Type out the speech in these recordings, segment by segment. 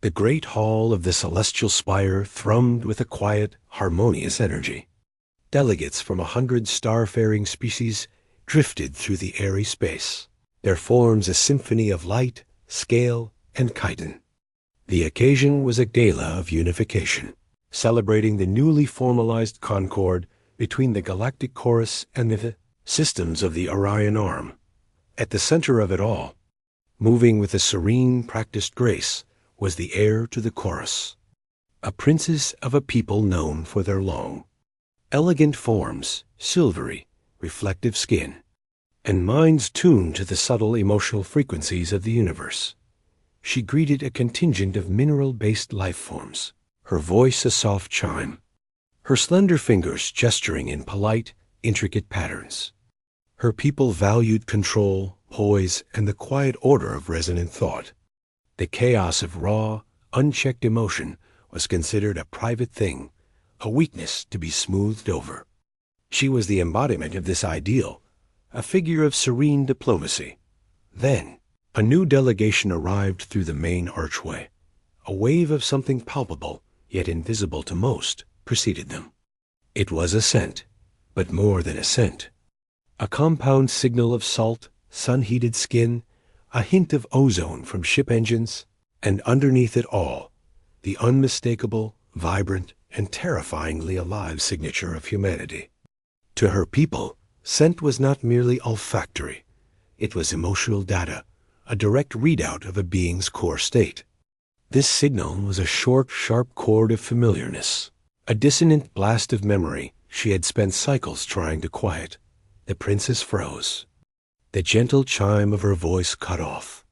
The great hall of the celestial spire thrummed with a quiet, harmonious energy. Delegates from 100 star-faring species drifted through the airy space, their forms a symphony of light, scale, and chitin. The occasion was a gala of unification, celebrating the newly formalized concord between the galactic chorus and the systems of the Orion Arm. At the center of it all, moving with a serene, practiced grace, was the heir to the chorus, a princess of a people known for their long, elegant forms, silvery, reflective skin, and minds tuned to the subtle emotional frequencies of the universe. She greeted a contingent of mineral-based life forms, her voice a soft chime, her slender fingers gesturing in polite, intricate patterns. Her people valued control, poise, and the quiet order of resonant thought. The chaos of raw, unchecked emotion was considered a private thing, a weakness to be smoothed over. She was the embodiment of this ideal, a figure of serene diplomacy. Then, a new delegation arrived through the main archway. A wave of something palpable, yet invisible to most, preceded them. It was a scent, but more than a scent. A compound signal of salt, sun-heated skin, a hint of ozone from ship engines, and underneath it all, the unmistakable, vibrant, and terrifyingly alive signature of humanity. To her people, scent was not merely olfactory. It was emotional data, a direct readout of a being's core state. This signal was a short, sharp chord of familiarness, a dissonant blast of memory she had spent cycles trying to quiet. The princess froze. The gentle chime of her voice cut off.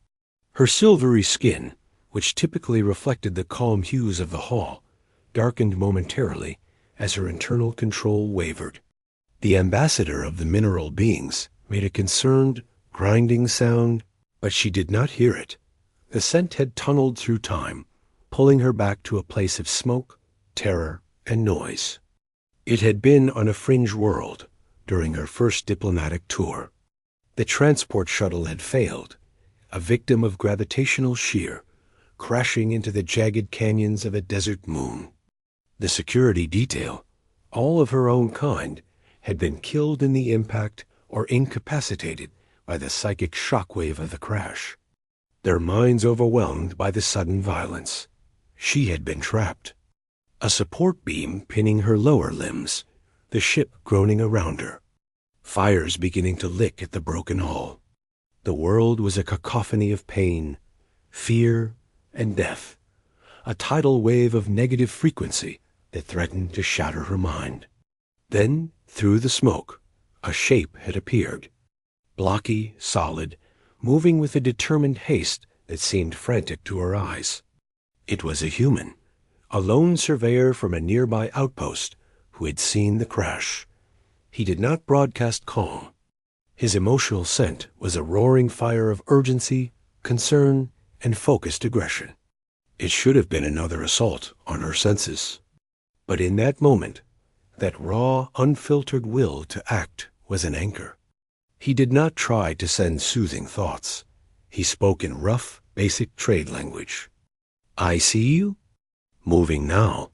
Her silvery skin, which typically reflected the calm hues of the hall, darkened momentarily as her internal control wavered. The ambassador of the mineral beings made a concerned, grinding sound, but she did not hear it. The scent had tunneled through time, pulling her back to a place of smoke, terror, and noise. It had been on a fringe world during her first diplomatic tour. The transport shuttle had failed, a victim of gravitational shear, crashing into the jagged canyons of a desert moon. The security detail, all of her own kind, had been killed in the impact or incapacitated by the psychic shockwave of the crash, their minds overwhelmed by the sudden violence. She had been trapped. A support beam pinning her lower limbs, the ship groaning around her, fires beginning to lick at the broken hull. The world was a cacophony of pain, fear, and death, a tidal wave of negative frequency that threatened to shatter her mind. Then, through the smoke, a shape had appeared, blocky, solid, moving with a determined haste that seemed frantic to her eyes. It was a human, a lone surveyor from a nearby outpost who had seen the crash. He did not broadcast calm. His emotional scent was a roaring fire of urgency, concern, and focused aggression. It should have been another assault on her senses. But in that moment, that raw, unfiltered will to act was an anchor. He did not try to send soothing thoughts. He spoke in rough, basic trade language. "I see you?" Moving now,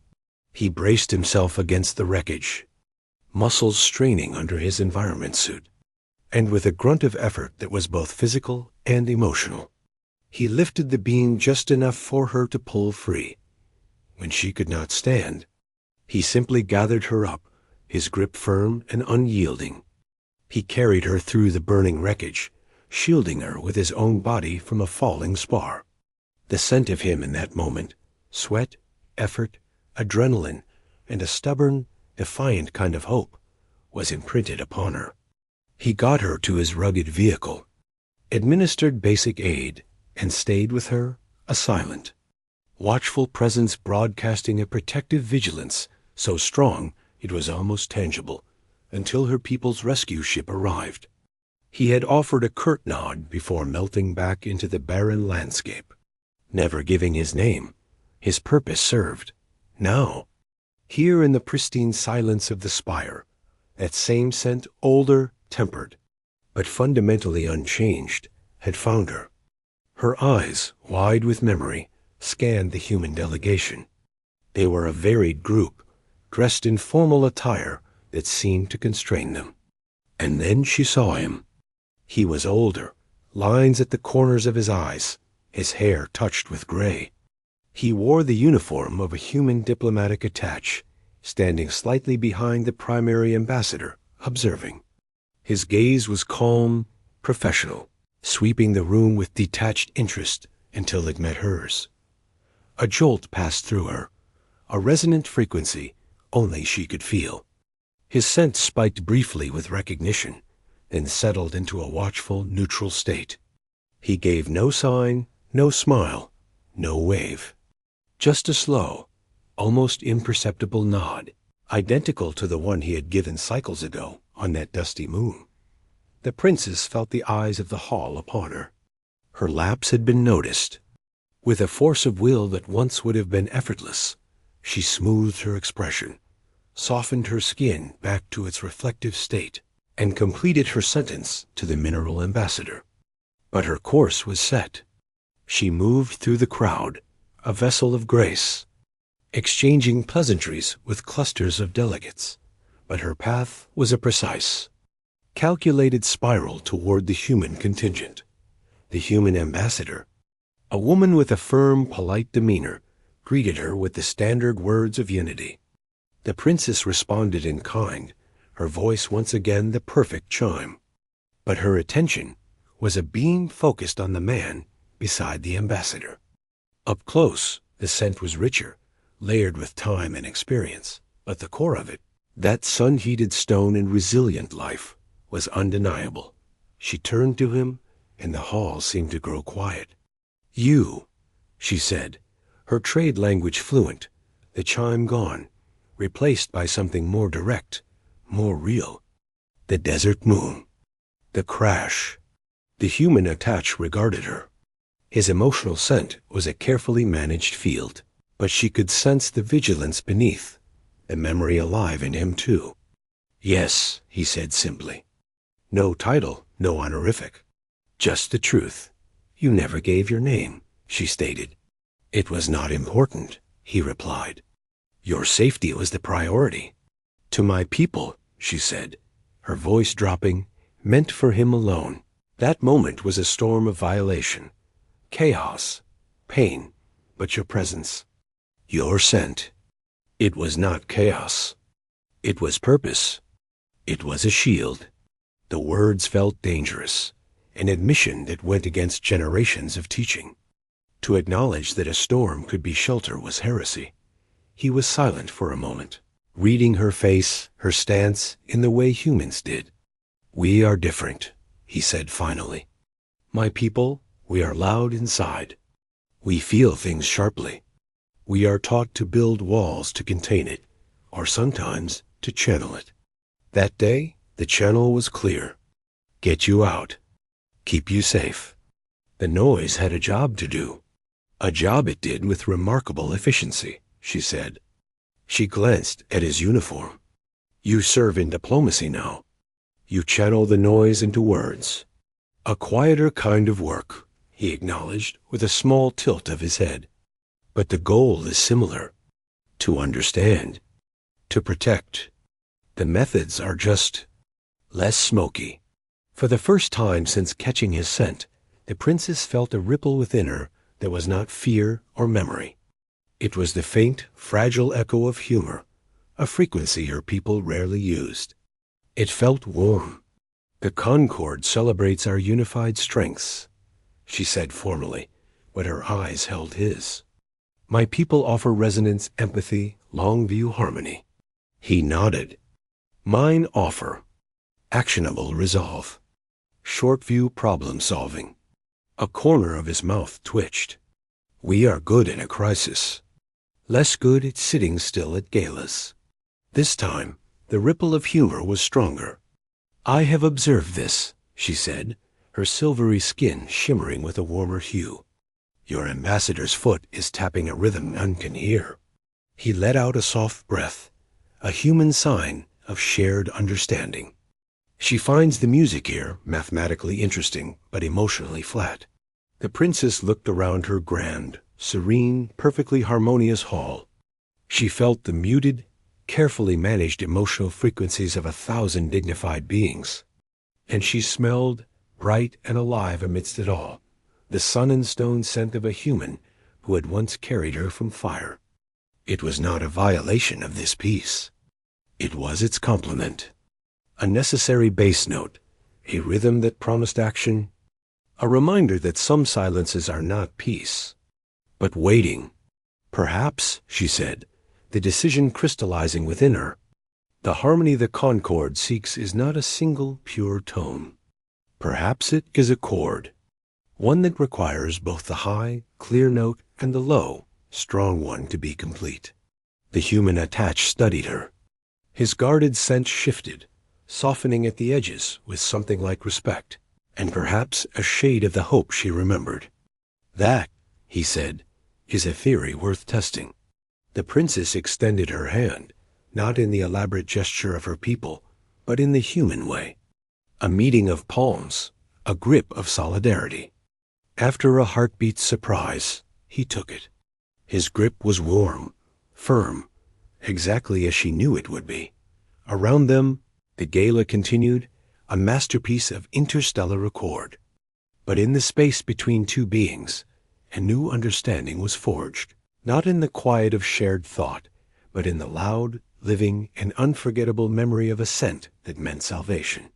he braced himself against the wreckage, muscles straining under his environment suit, and with a grunt of effort that was both physical and emotional, he lifted the beam just enough for her to pull free. When she could not stand, he simply gathered her up, his grip firm and unyielding. He carried her through the burning wreckage, shielding her with his own body from a falling spar. The scent of him in that moment, sweat, effort, adrenaline, and a stubborn, defiant kind of hope, was imprinted upon her. He got her to his rugged vehicle, administered basic aid, and stayed with her, a silent, watchful presence broadcasting a protective vigilance so strong it was almost tangible, until her people's rescue ship arrived. He had offered a curt nod before melting back into the barren landscape. Never giving his name, his purpose served. Now, here in the pristine silence of the spire, that same scent, older, tempered, but fundamentally unchanged, had found her. Her eyes, wide with memory, scanned the human delegation. They were a varied group, dressed in formal attire that seemed to constrain them. And then she saw him. He was older, lines at the corners of his eyes, his hair touched with gray. He wore the uniform of a human diplomatic attaché, standing slightly behind the primary ambassador, observing. His gaze was calm, professional, sweeping the room with detached interest until it met hers. A jolt passed through her, a resonant frequency only she could feel. His sense spiked briefly with recognition, then settled into a watchful, neutral state. He gave no sign, no smile, no wave. Just a slow, almost imperceptible nod, identical to the one he had given cycles ago on that dusty moon. The princess felt the eyes of the hall upon her. Her lapse had been noticed. With a force of will that once would have been effortless, she smoothed her expression, softened her skin back to its reflective state, and completed her sentence to the mineral ambassador. But her course was set. She moved through the crowd, a vessel of grace, exchanging pleasantries with clusters of delegates, but her path was a precise, calculated spiral toward the human contingent. The human ambassador, a woman with a firm, polite demeanor, greeted her with the standard words of unity. The princess responded in kind, her voice once again the perfect chime. But her attention was a beam focused on the man beside the ambassador. Up close, the scent was richer, layered with time and experience, but the core of it, that sun-heated stone and resilient life, was undeniable. She turned to him, and the hall seemed to grow quiet. "You," she said, her trade language fluent, the chime gone, replaced by something more direct, more real. The desert moon. The crash. The human attaché regarded her. His emotional scent was a carefully managed field, but she could sense the vigilance beneath, the memory alive in him too. "Yes," he said simply. "No title, no honorific. Just the truth. You never gave your name," she stated. "It was not important," he replied. "Your safety was the priority." "To my people," she said, her voice dropping, meant for him alone. That moment was a storm of violation. Chaos, pain, but your presence. Your scent. It was not chaos. It was purpose. It was a shield. The words felt dangerous, an admission that went against generations of teaching. To acknowledge that a storm could be shelter was heresy. He was silent for a moment, reading her face, her stance, in the way humans did. "We are different," he said finally. "My people, we are loud inside. We feel things sharply. We are taught to build walls to contain it, or sometimes to channel it." That day, the channel was clear. Get you out. Keep you safe. The noise had a job to do. A job it did with remarkable efficiency, she said. She glanced at his uniform. "You serve in diplomacy now. You channel the noise into words." "A quieter kind of work," he acknowledged with a small tilt of his head. "But the goal is similar. To understand. To protect. The methods are just less smoky." For the first time since catching his scent, the princess felt a ripple within her that was not fear or memory. It was the faint, fragile echo of humor, a frequency her people rarely used. It felt warm. "The Concord celebrates our unified strengths," she said formally, but her eyes held his. "My people offer resonance, empathy, long-view harmony." He nodded. "Mine offer actionable resolve, short-view problem-solving." A corner of his mouth twitched. "We are good in a crisis. Less good at sitting still at galas." This time, the ripple of humor was stronger. "I have observed this," she said, her silvery skin shimmering with a warmer hue. "Your ambassador's foot is tapping a rhythm none can hear." He let out a soft breath, a human sign of shared understanding. "She finds the music here mathematically interesting, but emotionally flat." The princess looked around her grand, serene, perfectly harmonious hall. She felt the muted, carefully managed emotional frequencies of 1,000 dignified beings. And she smelled, bright and alive amidst it all, the sun and stone scent of a human who had once carried her from fire. It was not a violation of this peace. It was its complement. A necessary bass note, a rhythm that promised action, a reminder that some silences are not peace, but waiting. Perhaps, she said, the decision crystallizing within her, the harmony the concord seeks is not a single pure tone. Perhaps it is a chord, one that requires both the high, clear note and the low, strong one to be complete. The human attached studied her. His guarded sense shifted, softening at the edges with something like respect, and perhaps a shade of the hope she remembered. That, he said, is a theory worth testing. The princess extended her hand, not in the elaborate gesture of her people, but in the human way. A meeting of palms, a grip of solidarity. After a heartbeat's surprise, he took it. His grip was warm, firm, exactly as she knew it would be. Around them, the gala continued, a masterpiece of interstellar accord. But in the space between two beings, a new understanding was forged, not in the quiet of shared thought, but in the loud, living, and unforgettable memory of a scent that meant salvation.